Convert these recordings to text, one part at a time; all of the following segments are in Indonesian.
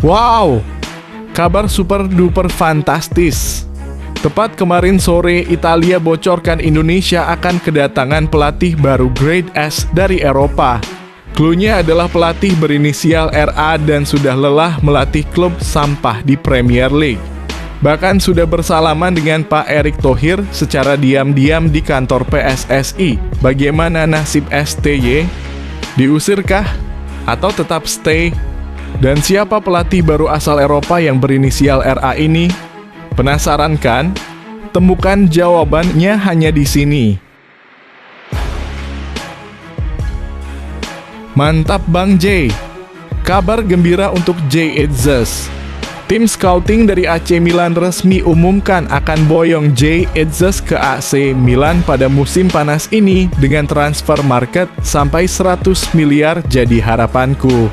Wow, kabar super duper fantastis. Tepat kemarin sore, Italia bocorkan Indonesia akan kedatangan pelatih baru grade S dari Eropa. Cluenya adalah pelatih berinisial RA dan sudah lelah melatih klub sampah di Premier League. Bahkan sudah bersalaman dengan Pak Erick Thohir secara diam-diam di kantor PSSI. Bagaimana nasib STY? Diusirkah? Atau tetap stay? Dan siapa pelatih baru asal Eropa yang berinisial RA ini? Penasaran kan? Temukan jawabannya hanya di sini. Mantap Bang J. Kabar gembira untuk J. Itzes. Tim scouting dari AC Milan resmi umumkan akan boyong J. Itzes ke AC Milan pada musim panas ini dengan transfer market sampai 100 miliar jadi harapanku.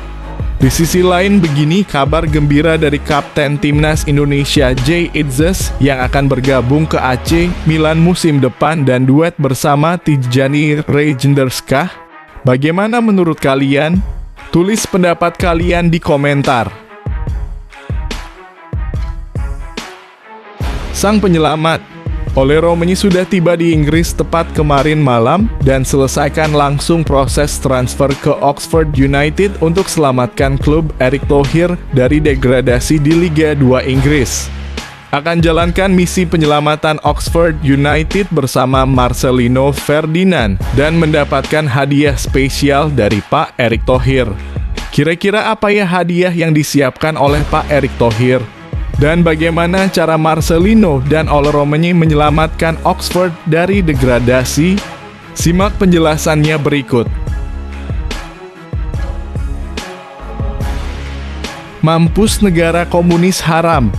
Di sisi lain begini kabar gembira dari Kapten Timnas Indonesia J. Itzes yang akan bergabung ke AC Milan musim depan dan duet bersama Tijjani Reijnderskah. Bagaimana menurut kalian? Tulis pendapat kalian di komentar. Sang penyelamat, Ole Romeni sudah tiba di Inggris tepat kemarin malam dan selesaikan langsung proses transfer ke Oxford United untuk selamatkan klub Erick Thohir dari degradasi di Liga 2 Inggris. Akan jalankan misi penyelamatan Oxford United bersama Marcelino Ferdinand dan mendapatkan hadiah spesial dari Pak Erick Thohir. Kira-kira apa ya hadiah yang disiapkan oleh Pak Erick Thohir? Dan bagaimana cara Marcelino dan Ole Romeni menyelamatkan Oxford dari degradasi? Simak penjelasannya berikut. Mampus negara komunis haram.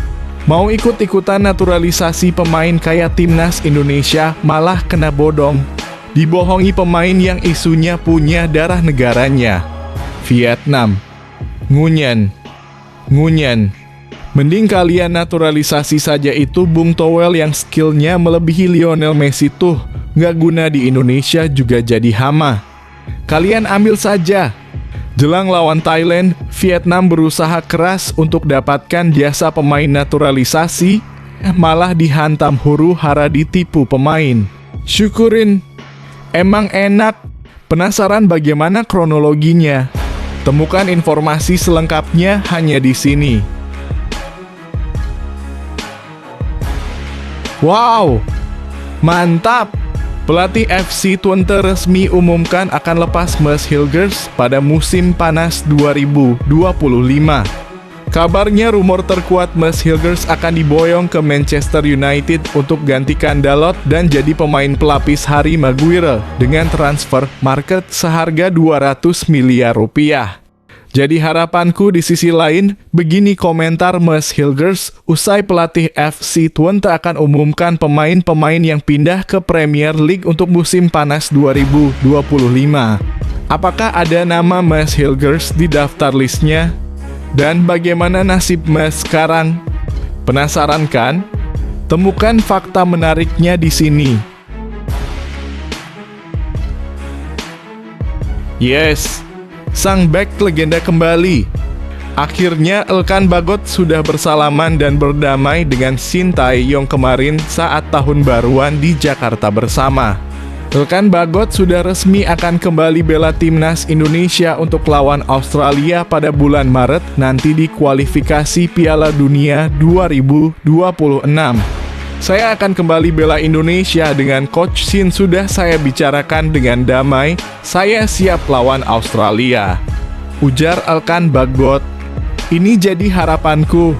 Mau ikut-ikutan naturalisasi pemain kayak Timnas Indonesia malah kena bodong. Dibohongi pemain yang isunya punya darah negaranya. Vietnam. Ngunyen. Mending kalian naturalisasi saja itu Bung Towel yang skillnya melebihi Lionel Messi tuh. Nggak guna di Indonesia juga jadi hama. Kalian ambil saja. Jelang lawan Thailand, Vietnam berusaha keras untuk dapatkan jasa pemain naturalisasi, malah dihantam huru-hara ditipu pemain. Syukurin, emang enak. Penasaran bagaimana kronologinya? Temukan informasi selengkapnya hanya di sini. Wow, mantap! Pelatih FC Twente resmi umumkan akan lepas Mads Hilgers pada musim panas 2025. Kabarnya rumor terkuat Mads Hilgers akan diboyong ke Manchester United untuk gantikan Dalot dan jadi pemain pelapis Harry Maguire dengan transfer market seharga 200 miliar rupiah. Jadi harapanku di sisi lain, begini komentar Mads Hilgers usai pelatih FC Twente akan umumkan pemain-pemain yang pindah ke Premier League untuk musim panas 2025. Apakah ada nama Mads Hilgers di daftar listnya? Dan bagaimana nasib Mads sekarang? Penasaran kan? Temukan fakta menariknya di sini. Yes, sang back legenda kembali. Akhirnya Elkan Bagot sudah bersalaman dan berdamai dengan Shin Tae-yong kemarin saat tahun baruan di Jakarta bersama. Elkan Bagot sudah resmi akan kembali bela timnas Indonesia untuk lawan Australia pada bulan Maret nanti di kualifikasi Piala Dunia 2026. Saya akan kembali bela Indonesia dengan Coach Shin sudah saya bicarakan dengan damai, saya siap lawan Australia. Ujar Elkan Bagot. Ini jadi harapanku.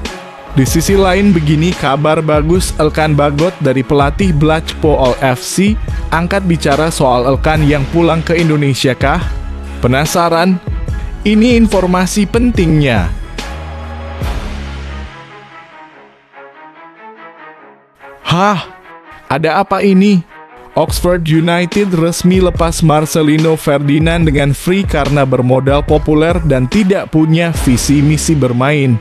Di sisi lain begini kabar bagus Elkan Bagot dari pelatih Blackpool FC, angkat bicara soal Elkan yang pulang ke Indonesia kah? Penasaran? Ini informasi pentingnya. Hah? Ada apa ini? Oxford United resmi lepas Marcelino Ferdinand dengan free karena bermodal populer dan tidak punya visi misi bermain.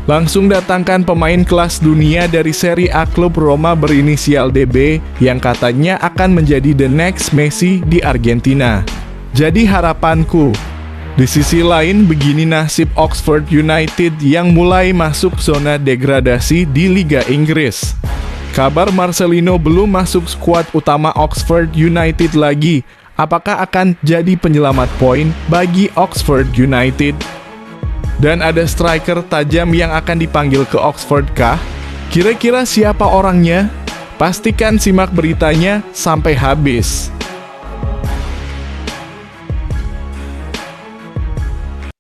Langsung datangkan pemain kelas dunia dari Serie A klub Roma berinisial DB yang katanya akan menjadi the next Messi di Argentina. Jadi harapanku, Di sisi lain, begini nasib Oxford United yang mulai masuk zona degradasi di Liga Inggris. Kabar Marcelino belum masuk skuad utama Oxford United lagi. Apakah akan jadi penyelamat poin bagi Oxford United? Dan ada striker tajam yang akan dipanggil ke Oxford kah? Kira-kira siapa orangnya? Pastikan simak beritanya sampai habis.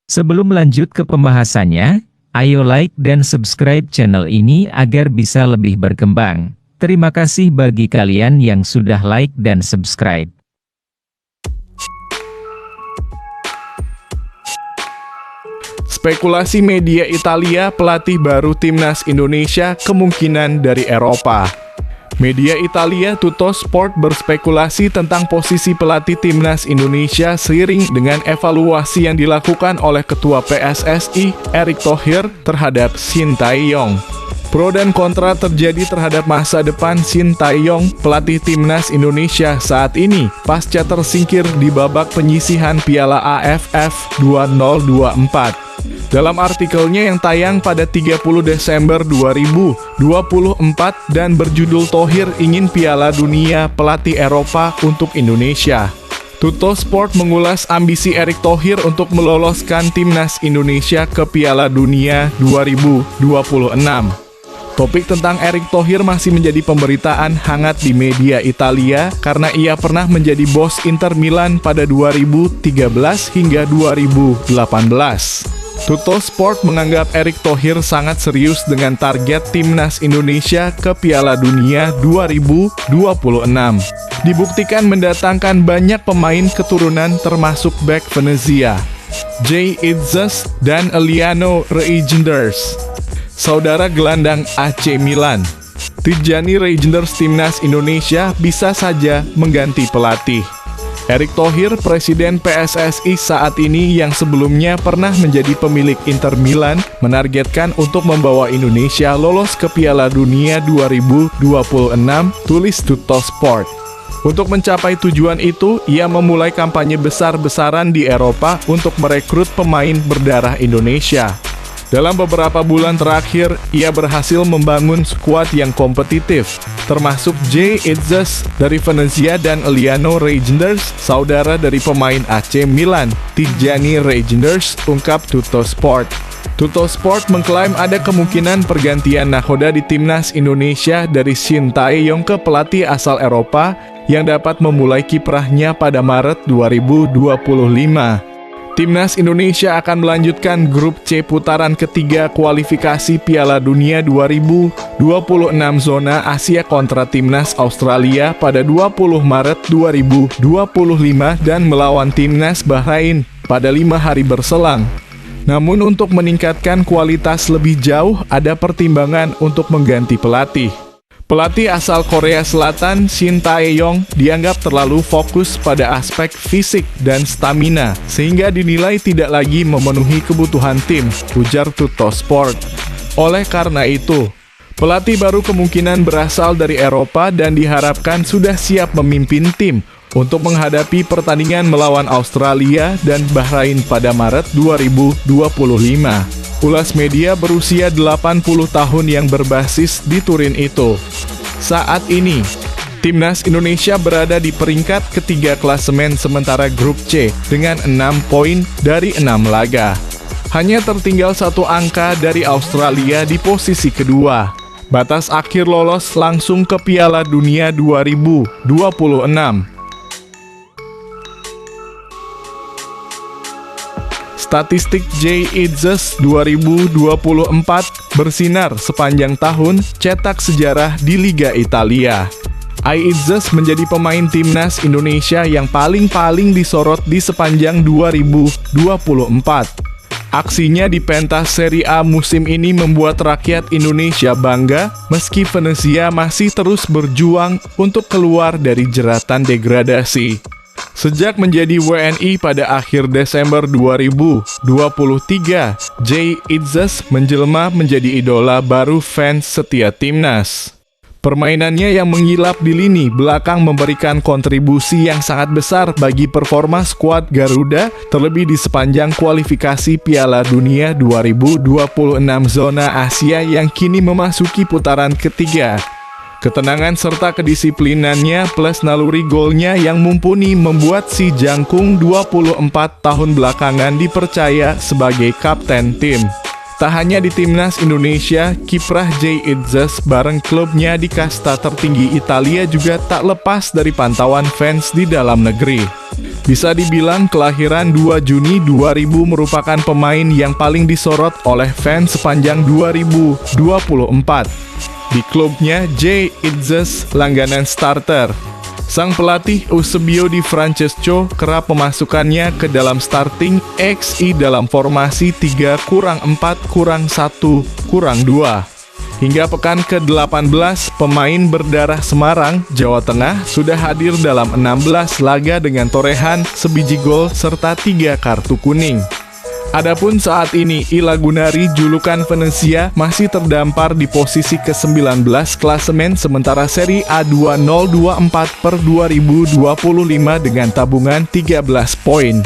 Sebelum lanjut ke pembahasannya, ayo like dan subscribe channel ini agar bisa lebih berkembang. Terima kasih bagi kalian yang sudah like dan subscribe. Spekulasi media Italia, pelatih baru timnas Indonesia kemungkinan dari Eropa. Media Italia Tuttosport berspekulasi tentang posisi pelatih timnas Indonesia seiring dengan evaluasi yang dilakukan oleh Ketua PSSI, Erick Thohir, terhadap Sintayong. Pro dan kontra terjadi terhadap masa depan Sintayong, pelatih timnas Indonesia saat ini, pasca tersingkir di babak penyisihan Piala AFF 2024. Dalam artikelnya yang tayang pada 30 Desember 2024 dan berjudul Thohir ingin Piala Dunia Pelatih Eropa untuk Indonesia. Tuttosport mengulas ambisi Erick Thohir untuk meloloskan timnas Indonesia ke Piala Dunia 2026. Topik tentang Erick Thohir masih menjadi pemberitaan hangat di media Italia karena ia pernah menjadi bos Inter Milan pada 2013 hingga 2018. Tuttosport menganggap Erick Thohir sangat serius dengan target timnas Indonesia ke Piala Dunia 2026. Dibuktikan mendatangkan banyak pemain keturunan termasuk bek Venezia, Jay Itzes dan Eliano Reijnders, saudara gelandang AC Milan. Tijjani Reijnders timnas Indonesia bisa saja mengganti pelatih. Erick Thohir, presiden PSSI saat ini yang sebelumnya pernah menjadi pemilik Inter Milan, menargetkan untuk membawa Indonesia lolos ke Piala Dunia 2026, tulis Tuttosport. Untuk mencapai tujuan itu, ia memulai kampanye besar-besaran di Eropa untuk merekrut pemain berdarah Indonesia. Dalam beberapa bulan terakhir, ia berhasil membangun skuad yang kompetitif, termasuk Jay Itzes dari Venezia dan Eliano Reijnders, saudara dari pemain AC Milan, Tijjani Reijnders, ungkap Tuttosport. Tuttosport mengklaim ada kemungkinan pergantian nakoda di timnas Indonesia dari Sintayong ke pelatih asal Eropa yang dapat memulai kiprahnya pada Maret 2025. Timnas Indonesia akan melanjutkan grup C putaran ketiga kualifikasi Piala Dunia 2026 zona Asia kontra Timnas Australia pada 20 Maret 2025 dan melawan Timnas Bahrain pada 5 hari berselang. Namun untuk meningkatkan kualitas lebih jauh, ada pertimbangan untuk mengganti pelatih. Pelatih asal Korea Selatan, Sintayong, dianggap terlalu fokus pada aspek fisik dan stamina, sehingga dinilai tidak lagi memenuhi kebutuhan tim, ujar Tuttosport. Oleh karena itu, pelatih baru kemungkinan berasal dari Eropa dan diharapkan sudah siap memimpin tim untuk menghadapi pertandingan melawan Australia dan Bahrain pada Maret 2025. Ulas media berusia 80 tahun yang berbasis di Turin itu. Saat ini, timnas Indonesia berada di peringkat ketiga klasemen sementara grup C dengan 6 poin dari 6 laga. Hanya tertinggal 1 angka dari Australia di posisi kedua. Batas akhir lolos langsung ke Piala Dunia 2026. Statistik Jay Itzes 2024 bersinar sepanjang tahun, cetak sejarah di Liga Italia. Itzes menjadi pemain timnas Indonesia yang paling disorot di sepanjang 2024. Aksinya di pentas Serie A musim ini membuat rakyat Indonesia bangga, meski Venezia masih terus berjuang untuk keluar dari jeratan degradasi. Sejak menjadi WNI pada akhir Desember 2023, Jay Itzes menjelma menjadi idola baru fans setia timnas. Permainannya yang mengilap di lini belakang memberikan kontribusi yang sangat besar bagi performa skuad Garuda, terlebih di sepanjang kualifikasi Piala Dunia 2026 zona Asia yang kini memasuki putaran ketiga. Ketenangan serta kedisiplinannya plus naluri golnya yang mumpuni membuat si Jangkung 24 tahun belakangan dipercaya sebagai kapten tim. Tak hanya di timnas Indonesia, kiprah Jay Itzes bareng klubnya di kasta tertinggi Italia juga tak lepas dari pantauan fans di dalam negeri. Bisa dibilang kelahiran 2 Juni 2000 merupakan pemain yang paling disorot oleh fans sepanjang 2024. Di klubnya, Jay Itzes langganan starter. Sang pelatih Eusebio Di Francesco kerap memasukkannya ke dalam starting XI dalam formasi 3-4-1-2. Hingga pekan ke-18, pemain berdarah Semarang, Jawa Tengah sudah hadir dalam 16 laga dengan torehan sebiji gol serta 3 kartu kuning. Adapun saat ini, I Lagunari julukan Venezia masih terdampar di posisi ke-19 klasemen sementara seri A 2024 per 2025 dengan tabungan 13 poin.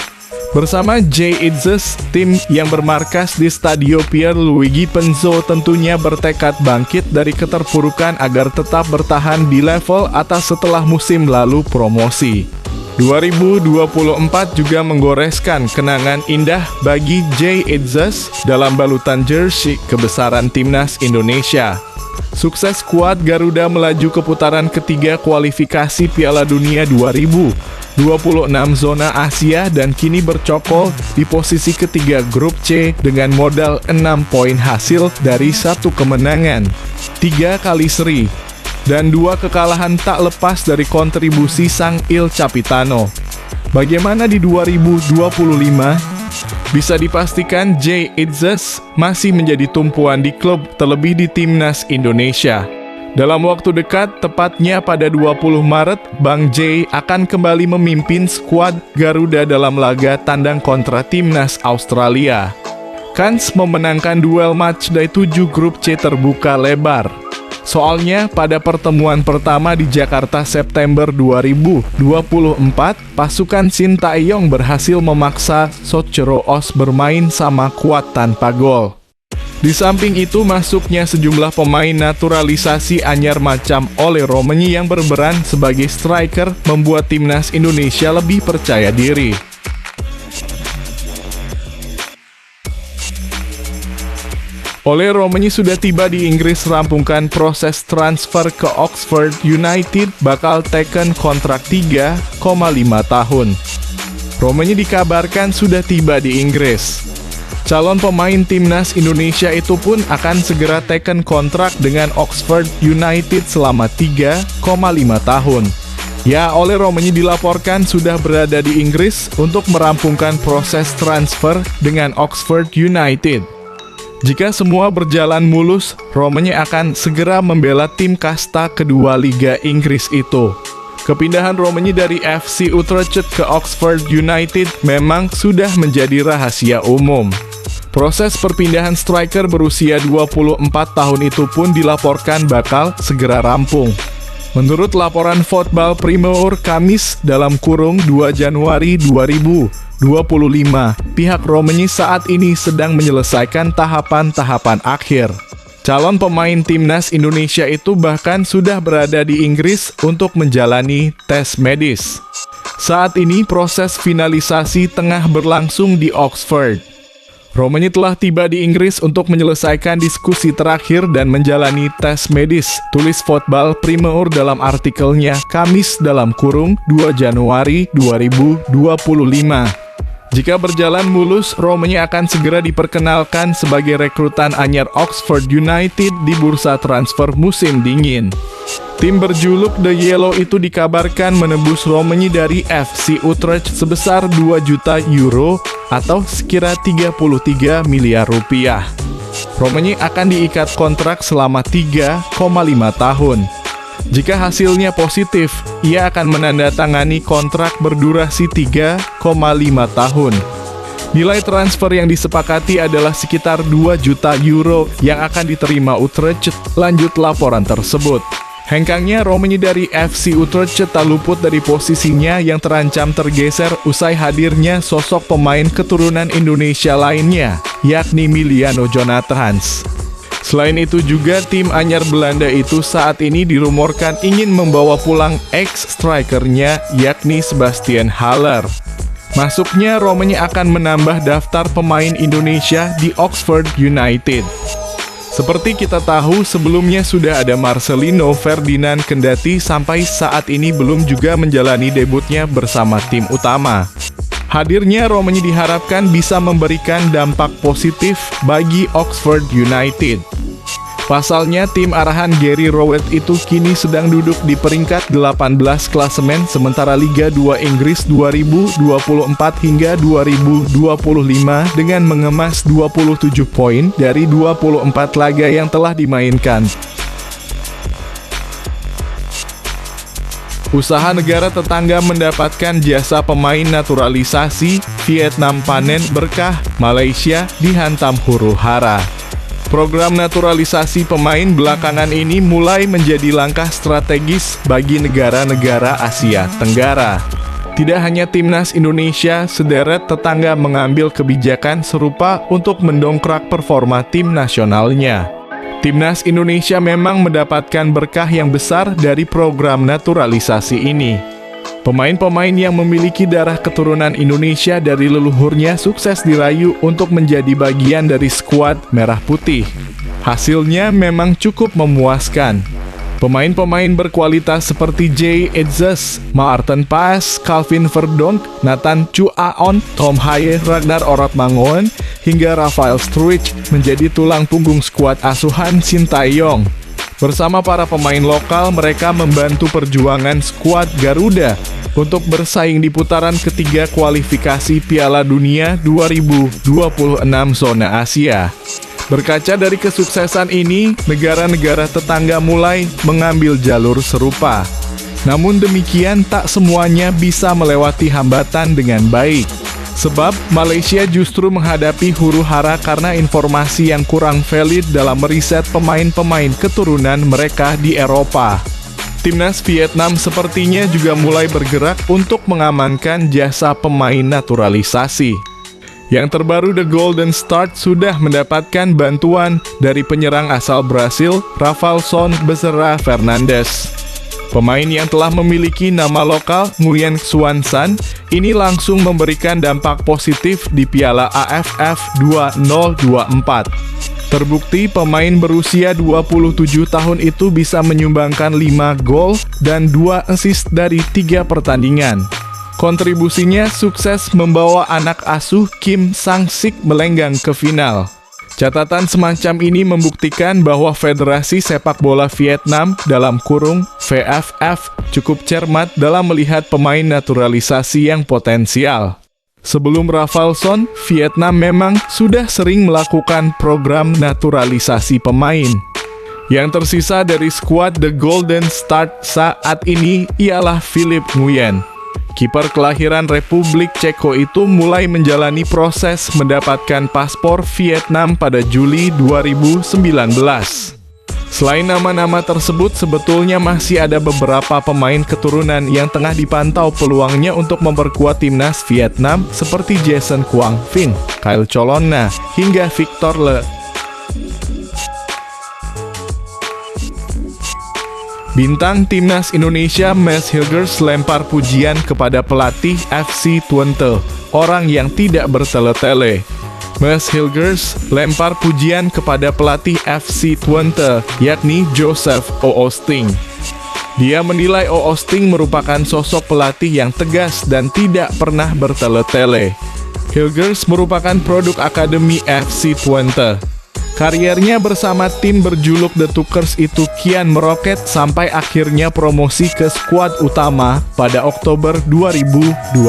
Bersama Jay Itzes, tim yang bermarkas di Stadio Pierluigi Penzo tentunya bertekad bangkit dari keterpurukan agar tetap bertahan di level atas setelah musim lalu promosi. 2024 juga menggoreskan kenangan indah bagi Jay Itzes dalam balutan jersey kebesaran timnas Indonesia. Sukses skuad Garuda melaju ke putaran ketiga kualifikasi Piala Dunia 2026 zona Asia dan kini bercokol di posisi ketiga grup C dengan modal 6 poin hasil dari 1 kemenangan, 3 kali seri, dan 2 kekalahan tak lepas dari kontribusi sang Il Capitano. Bagaimana di 2025? Bisa dipastikan Jay Itzes masih menjadi tumpuan di klub terlebih di timnas Indonesia. Dalam waktu dekat, tepatnya pada 20 Maret, Bang Jay akan kembali memimpin skuad Garuda dalam laga tandang kontra timnas Australia. Kans memenangkan duel matchday 7 grup C terbuka lebar. Soalnya pada pertemuan pertama di Jakarta September 2024, pasukan Sintayong berhasil memaksa Socheroos bermain sama kuat tanpa gol. Di samping itu masuknya sejumlah pemain naturalisasi anyar macam Ole Romeni yang berperan sebagai striker membuat timnas Indonesia lebih percaya diri. Ole Romeni sudah tiba di Inggris rampungkan proses transfer ke Oxford United bakal teken kontrak 3,5 tahun. Romeni dikabarkan sudah tiba di Inggris. Calon pemain timnas Indonesia itu pun akan segera teken kontrak dengan Oxford United selama 3,5 tahun. Ya, Ole Romeni dilaporkan sudah berada di Inggris untuk merampungkan proses transfer dengan Oxford United. Jika semua berjalan mulus, Romeni akan segera membela tim kasta kedua Liga Inggris itu. Kepindahan Romeni dari FC Utrecht ke Oxford United memang sudah menjadi rahasia umum. Proses perpindahan striker berusia 24 tahun itu pun dilaporkan bakal segera rampung. Menurut laporan Football Premier Kamis dalam kurung 2 Januari 2025, pihak Romeni saat ini sedang menyelesaikan tahapan-tahapan akhir. Calon pemain timnas Indonesia itu bahkan sudah berada di Inggris untuk menjalani tes medis. Saat ini proses finalisasi tengah berlangsung di Oxford. Romeni telah tiba di Inggris untuk menyelesaikan diskusi terakhir dan menjalani tes medis, tulis Football Premier dalam artikelnya Kamis dalam kurung 2 Januari 2025. Jika berjalan mulus, Romeni akan segera diperkenalkan sebagai rekrutan anyar Oxford United di bursa transfer musim dingin. Tim berjuluk The Yellow itu dikabarkan menebus Romeni dari FC Utrecht sebesar 2 juta euro atau sekira 33 miliar rupiah. Romeni akan diikat kontrak selama 3,5 tahun. Jika hasilnya positif, ia akan menandatangani kontrak berdurasi 3,5 tahun. Nilai transfer yang disepakati adalah sekitar 2 juta euro yang akan diterima Utrecht, lanjut laporan tersebut. Hengkangnya Romanya dari FC Utrecht tak luput dari posisinya yang terancam tergeser usai hadirnya sosok pemain keturunan Indonesia lainnya, yakni Miliano Jonathans. Selain itu juga tim anyar Belanda itu saat ini dirumorkan ingin membawa pulang ex-strikernya yakni Sebastian Haller. Masuknya Romanya akan menambah daftar pemain Indonesia di Oxford United. Seperti kita tahu, sebelumnya sudah ada Marcelino Ferdinand kendati sampai saat ini belum juga menjalani debutnya bersama tim utama. Hadirnya Romanya diharapkan bisa memberikan dampak positif bagi Oxford United. Pasalnya, tim arahan Gary Rowett itu kini sedang duduk di peringkat 18 klasemen, sementara Liga 2 Inggris 2024 hingga 2025 dengan mengemas 27 poin dari 24 laga yang telah dimainkan. Usaha negara tetangga mendapatkan jasa pemain naturalisasi, Vietnam panen berkah, Malaysia dihantam huru-hara. Program naturalisasi pemain belakangan ini mulai menjadi langkah strategis bagi negara-negara Asia Tenggara. Tidak hanya timnas Indonesia, sederet tetangga mengambil kebijakan serupa untuk mendongkrak performa tim nasionalnya. Timnas Indonesia memang mendapatkan berkah yang besar dari program naturalisasi ini. Pemain-pemain yang memiliki darah keturunan Indonesia dari leluhurnya sukses dirayu untuk menjadi bagian dari skuad Merah Putih. Hasilnya memang cukup memuaskan. Pemain-pemain berkualitas seperti Jay Edzes, Maarten Paes, Calvin Verdonk, Nathan Chu Aon, Tom Haye, Ragnar Orotmangoen, hingga Rafael Struijk menjadi tulang punggung skuad asuhan Sintayong. Bersama para pemain lokal, mereka membantu perjuangan skuad Garuda untuk bersaing di putaran ketiga kualifikasi Piala Dunia 2026 zona Asia. Berkaca dari kesuksesan ini, negara-negara tetangga mulai mengambil jalur serupa. Namun demikian, tak semuanya bisa melewati hambatan dengan baik. Sebab Malaysia justru menghadapi huru-hara karena informasi yang kurang valid dalam meriset pemain-pemain keturunan mereka di Eropa. Timnas Vietnam sepertinya juga mulai bergerak untuk mengamankan jasa pemain naturalisasi. Yang terbaru, The Golden Start sudah mendapatkan bantuan dari penyerang asal Brasil, Rafaelson Bezerra Fernandes. Pemain yang telah memiliki nama lokal, Nguyen Xuan San, ini langsung memberikan dampak positif di Piala AFF 2024. Terbukti pemain berusia 27 tahun itu bisa menyumbangkan 5 gol dan 2 assist dari 3 pertandingan. Kontribusinya sukses membawa anak asuh Kim Sang-sik melenggang ke final. Catatan semacam ini membuktikan bahwa Federasi Sepak Bola Vietnam (VFF) cukup cermat dalam melihat pemain naturalisasi yang potensial. Sebelum Rafaelson, Vietnam memang sudah sering melakukan program naturalisasi pemain. Yang tersisa dari skuad The Golden Start saat ini ialah Philipp Nguyen. Kiper kelahiran Republik Ceko itu mulai menjalani proses mendapatkan paspor Vietnam pada Juli 2019. Selain nama-nama tersebut, sebetulnya masih ada beberapa pemain keturunan yang tengah dipantau peluangnya untuk memperkuat timnas Vietnam seperti Jason Quang Vinh, Kyle Cholona, hingga Victor Le. Bintang timnas Indonesia Mads Hilgers lempar pujian kepada pelatih FC Twente, orang yang tidak bertele-tele. Mads Hilgers lempar pujian kepada pelatih FC Twente, yakni Joseph Oosting. Dia menilai Oosting merupakan sosok pelatih yang tegas dan tidak pernah bertele-tele. Hilgers merupakan produk akademi FC Twente. Kariernya bersama tim berjuluk The Tuckers itu kian meroket sampai akhirnya promosi ke skuad utama pada Oktober 2020.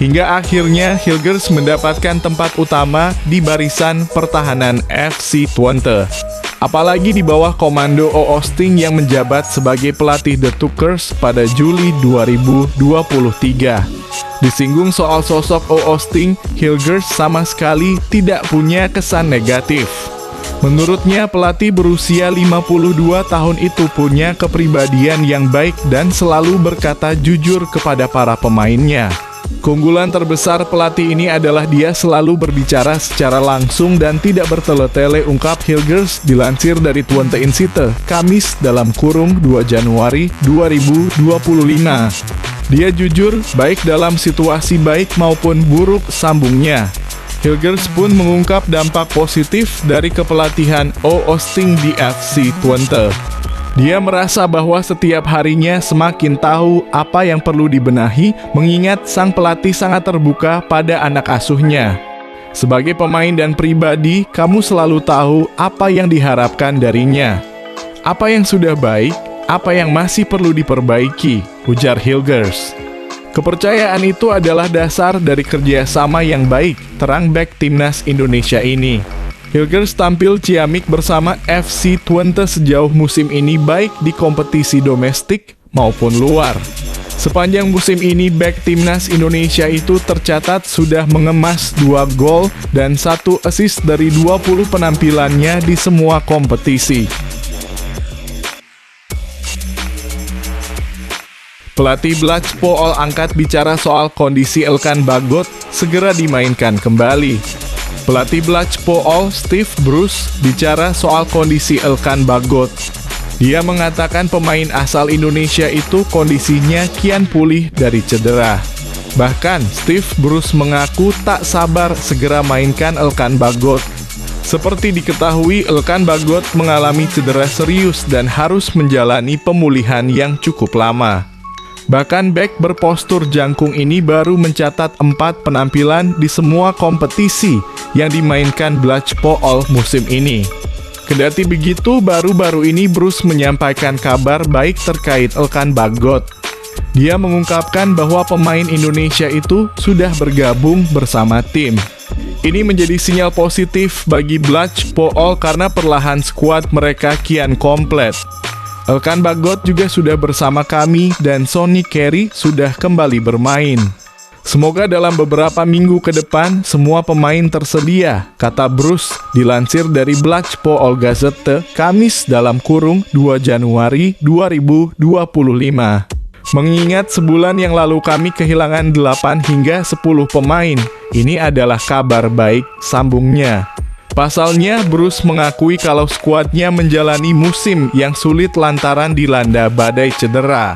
Hingga akhirnya Hilgers mendapatkan tempat utama di barisan pertahanan FC Twente. Apalagi di bawah komando Oosting yang menjabat sebagai pelatih The Tuckers pada Juli 2023. Disinggung soal sosok Oosting, Hilgers sama sekali tidak punya kesan negatif. Menurutnya, pelatih berusia 52 tahun itu punya kepribadian yang baik dan selalu berkata jujur kepada para pemainnya. Keunggulan terbesar pelatih ini adalah dia selalu berbicara secara langsung dan tidak bertele-tele, ungkap Hilgers dilansir dari Twente Insight, Kamis (2 Januari 2025). Dia jujur, baik dalam situasi baik maupun buruk, sambungnya. Hilgers pun mengungkap dampak positif dari kepelatihan Oosting di FC Twente. Dia merasa bahwa setiap harinya semakin tahu apa yang perlu dibenahi, mengingat sang pelatih sangat terbuka pada anak asuhnya. Sebagai pemain dan pribadi, kamu selalu tahu apa yang diharapkan darinya. Apa yang sudah baik, apa yang masih perlu diperbaiki, ujar Hilgers. Kepercayaan itu adalah dasar dari kerjasama yang baik, terang bek timnas Indonesia ini. Hilgers tampil ciamik bersama FC Twente sejauh musim ini, baik di kompetisi domestik maupun luar. Sepanjang musim ini, bek timnas Indonesia itu tercatat sudah mengemas 2 gol dan 1 assist dari 20 penampilannya di semua kompetisi. Pelatih Blach Pool angkat bicara soal kondisi Elkan Bagot segera dimainkan kembali. Pelatih Blach Pool, Steve Bruce, bicara soal kondisi Elkan Bagot. Dia mengatakan pemain asal Indonesia itu kondisinya kian pulih dari cedera. Bahkan, Steve Bruce mengaku tak sabar segera mainkan Elkan Bagot. Seperti diketahui, Elkan Bagot mengalami cedera serius dan harus menjalani pemulihan yang cukup lama. Bahkan bek berpostur jangkung ini baru mencatat 4 penampilan di semua kompetisi yang dimainkan Blach Pool musim ini. Kendati begitu, baru-baru ini Bruce menyampaikan kabar baik terkait Elkan Bagot. Dia mengungkapkan bahwa pemain Indonesia itu sudah bergabung bersama tim. Ini menjadi sinyal positif bagi Blach Pool karena perlahan skuad mereka kian komplit. Elkan Bagot juga sudah bersama kami dan Sonny Carey sudah kembali bermain. Semoga dalam beberapa minggu ke depan semua pemain tersedia, kata Bruce dilansir dari Blach Pool Gazette, Kamis (2 Januari 2025. Mengingat sebulan yang lalu kami kehilangan 8 hingga 10 pemain, ini adalah kabar baik, sambungnya. Pasalnya, Bruce mengakui kalau skuadnya menjalani musim yang sulit lantaran dilanda badai cedera.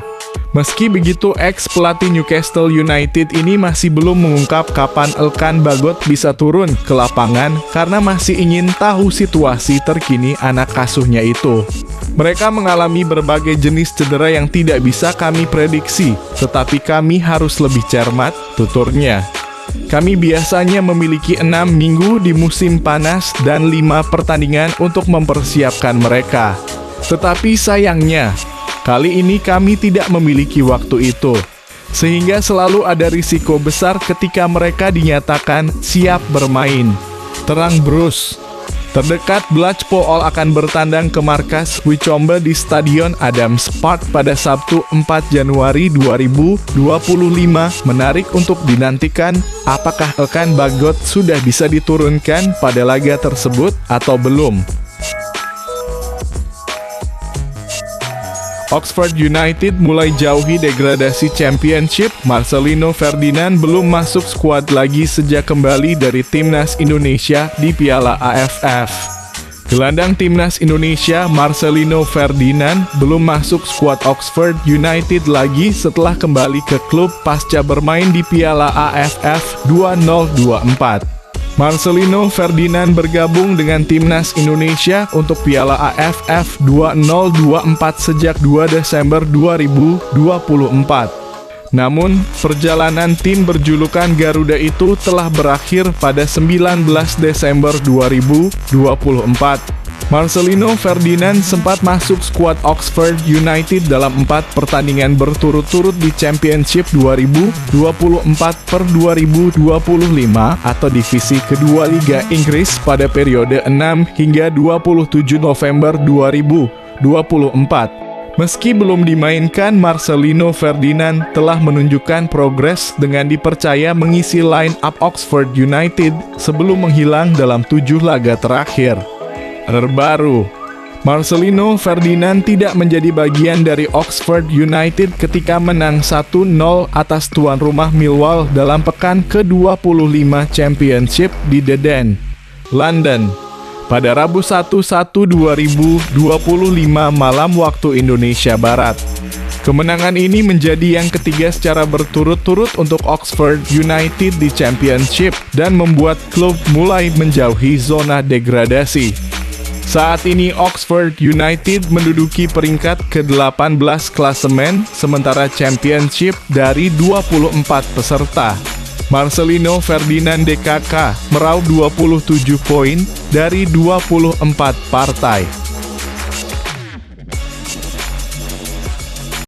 Meski begitu, ex-pelatih Newcastle United ini masih belum mengungkap kapan Elkan Bagot bisa turun ke lapangan karena masih ingin tahu situasi terkini anak asuhnya itu. Mereka mengalami berbagai jenis cedera yang tidak bisa kami prediksi, tetapi kami harus lebih cermat, tuturnya. Kami biasanya memiliki 6 minggu di musim panas dan 5 pertandingan untuk mempersiapkan mereka. Tetapi sayangnya, kali ini kami tidak memiliki waktu itu. Sehingga selalu ada risiko besar ketika mereka dinyatakan siap bermain, terang Bruce. Terdekat Blach Pool akan bertandang ke markas Wycombe di Stadion Adams Park pada Sabtu 4 Januari 2025. Menarik untuk dinantikan, apakah Elkan Bagot sudah bisa diturunkan pada laga tersebut atau belum. Oxford United mulai jauhi degradasi Championship. Marcelino Ferdinand belum masuk skuad lagi sejak kembali dari Timnas Indonesia di Piala AFF. Gelandang Timnas Indonesia Marcelino Ferdinand belum masuk skuad Oxford United lagi setelah kembali ke klub pasca bermain di Piala AFF 2024. Marcelino Ferdinand bergabung dengan Timnas Indonesia untuk Piala AFF 2024 sejak 2 Desember 2024. Namun, perjalanan tim berjulukan Garuda itu telah berakhir pada 19 Desember 2024. Marcelino Ferdinand sempat masuk skuad Oxford United dalam 4 pertandingan berturut-turut di Championship 2024/2025 atau divisi kedua Liga Inggris pada periode 6 hingga 27 November 2024. Meski belum dimainkan, Marcelino Ferdinand telah menunjukkan progres dengan dipercaya mengisi line up Oxford United sebelum menghilang dalam 7 laga terakhir. Terbaru, Marcelino Ferdinand tidak menjadi bagian dari Oxford United ketika menang 1-0 atas tuan rumah Millwall dalam pekan ke-25 Championship di The Den, London, pada Rabu 1/1/2025 malam waktu Indonesia Barat. Kemenangan ini menjadi yang ketiga secara berturut-turut untuk Oxford United di Championship dan membuat klub mulai menjauhi zona degradasi. Saat ini Oxford United menduduki peringkat ke-18 klasemen, sementara Championship dari 24 peserta. Marcelino Ferdinand DKK meraup 27 poin dari 24 partai.